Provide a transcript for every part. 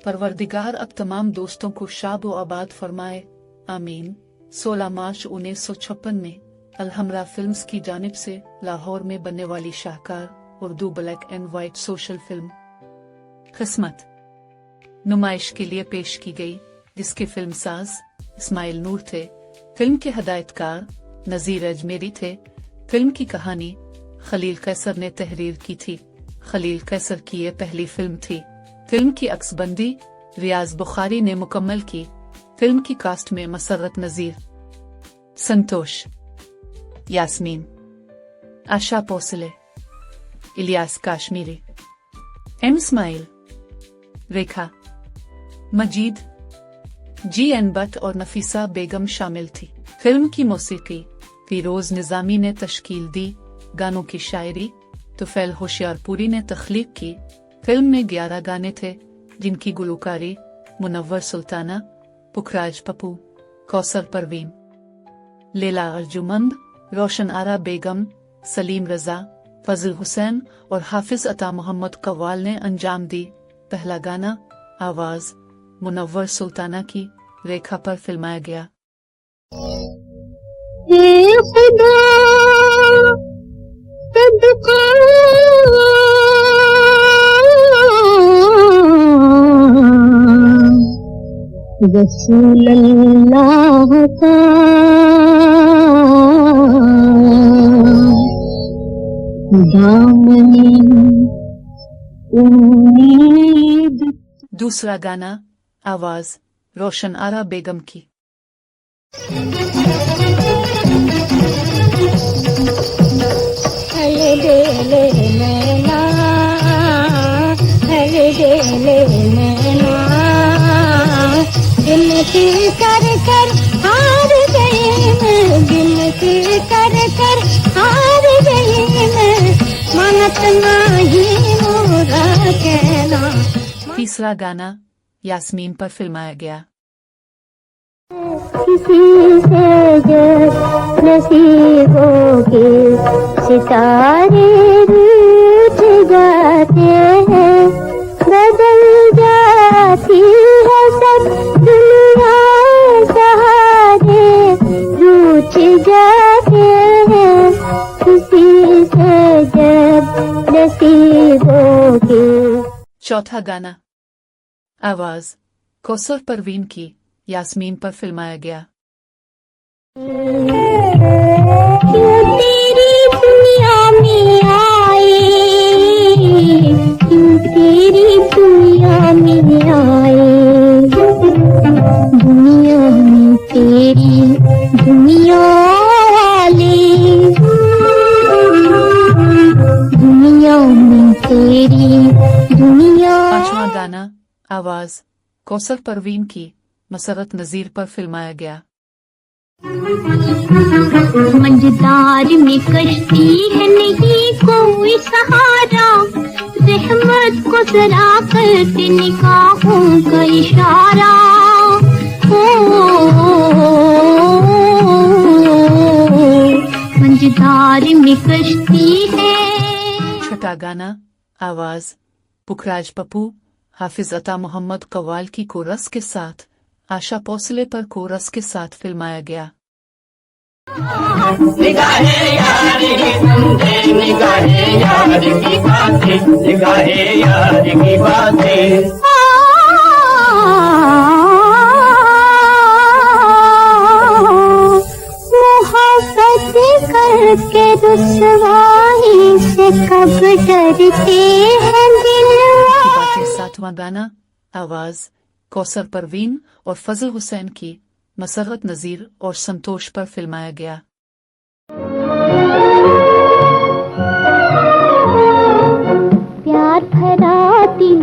परवरदिगार अब तमाम दोस्तों को शाद व आबाद फरमाए, आमीन। 16 मार्च 1956 में अलहमरा फिल्म्स की जानिब से लाहौर में बनने वाली शाहकार Urdu black and white social film Kismat नुमाइश के लिए पेश की गई, जिसके फिल्मसाज इस्माइल नूर थे। फिल्म के हिदायतकार नजीर अजमेरी थे। फिल्म की कहानी खलील कैसर ने तहरीर की थी। खलील कैसर की ये पहली फिल्म थी। फिल्म की अक्सबंदी रियाज बुखारी ने मुकम्मल की। फिल्म की कास्ट में मसरत नजीर, संतोष, यास्मीन, आशा भोसले, इलियास काश्मीरी, एम इस्माइल, रेखा, मजीद, जी.एन. भट्ट और नफीसा बेगम शामिल थी। फिल्म की मौसीकी फिरोज निजामी ने तश्कील दी। गानों की शायरी तुफैल होशियारपुरी ने तख्लीक की। फिल्म में 11 गाने थे, जिनकी गुलकारी मुनव्वर सुल्ताना, पुखराज पप्पू, कौसर परवीन, लैला अर्जुमंद, रोशन आरा बेगम, सलीम रजा, फजल हुसैन और हाफिज अता मोहम्मद कव्वाल ने अंजाम दी। पहला गाना आवाज मुनव्वर सुल्ताना की रेखा पर फिल्माया गया। रसूल अल्लाह का दामनी उम्मीद। दूसरा गाना आवाज रोशन आरा बेगम की। हले देले नैना, हले देले नैना, गिनती कर कर हार गई मैं, गिनती कर कर हार गई मैं, मनत नाही मोरा कहना। तीसरा गाना यास्मीन पर फिल्माया गया। किसी से जब नसीबों के सितारे रूठ जाते हैं, बदल जाती है सब दुनिया, सहारे रूठ जाते हैं। किसी से जब नसीबों के। चौथा गाना आवाज कौसर परवीन की यास्मीन पर फिल्माया गया। तेरी दुनिया में आए, तेरी दुनिया में आए, दुनिया में तेरी दुनिया वाले, दुनिया में तेरी दुनिया। पांचवा गाना आवाज कौसर परवीन की मसरत नजीर पर फिल्माया गया। मंझदार में कश्ती है नहीं कोई सहारा, रहमत को जरा करते निगाहों का इशारा। मंझदार में कश्ती है। छठा गाना आवाज पुखराज पप्पू, हाफिज अता मोहम्मद कव्वाल की कोरस के साथ आशा भोसले पर कोरस के साथ फिल्माया गया। निगाहे यार की समझे, निगाहे यार की बातें, निगाहे यार की बातें। मोहब्बत करके रुसवाई से कब डरते हैं दिल। सातवां गाना आवाज कौसर परवीन और फजल हुसैन की मसरत नजीर और संतोष पर फिल्माया गया। प्यार भरा दिल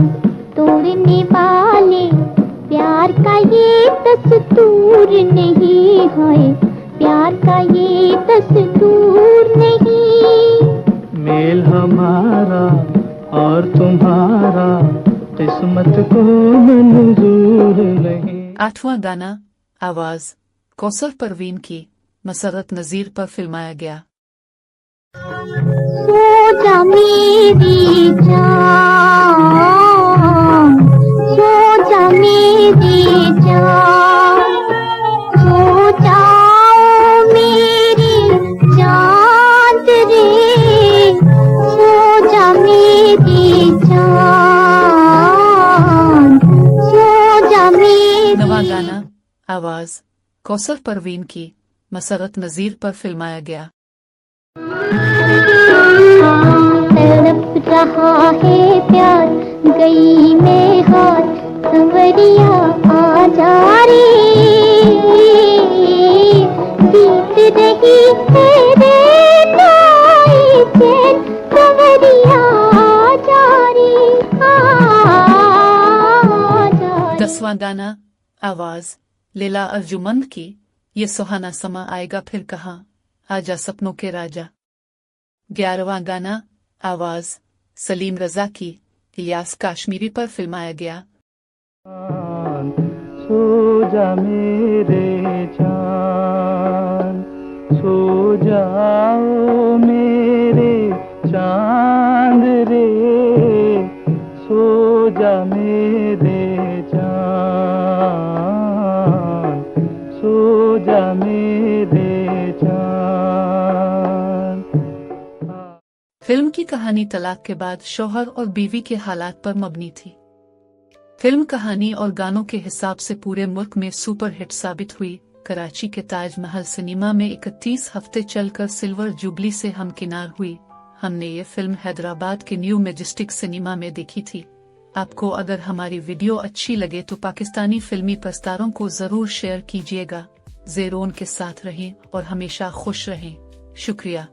तोड़ने वाले, प्यार का ये दस्तूर नहीं है, प्यार का ये दस्तूर नहीं। मेल हमारा और तुम्हारा किस्मत को मंजूर नहीं। आठवां गाना आवाज कौसर परवीन की मसरत नजीर पर फिल्माया गया। सो जा मेरी जान, सो जा आवाज कौसर परवीन की, मसरत नजीर पर फिल्माया गया। तड़प रहा है प्यार, गई मैं हार, संवरिया आ जा रे, बीत रही है रेत आई चैन, संवरिया आ जा रे, आ जा रे। 10वां गाना आवाज लीला अर्जुमंद की, ये सुहाना समा आएगा फिर कहाँ, आजा सपनों के राजा। 11वां गाना आवाज सलीम रजा की, इलियास काश्मीरी पर फिल्माया गया। सो जा मेरे चांद, सो जाओ मेरे चांद रे, सो जा मेरे चांद, सो जा मेरे चांद। फिल्म की कहानी तलाक के बाद शौहर और बीवी के हालात पर मबनी थी। फिल्म कहानी और गानों के हिसाब से पूरे मुल्क में सुपरहिट साबित हुई। कराची के ताजमहल सिनेमा में 31 हफ्ते चलकर सिल्वर जुबली से हमकिनार हुई। हमने ये फिल्म हैदराबाद के न्यू मैजेस्टिक सिनेमा में देखी थी। आपको अगर हमारी वीडियो अच्छी लगे तो पाकिस्तानी फिल्मी प्रस्तारों को जरूर शेयर कीजिएगा। ज़ेरोन के साथ रहें और हमेशा खुश रहें। शुक्रिया।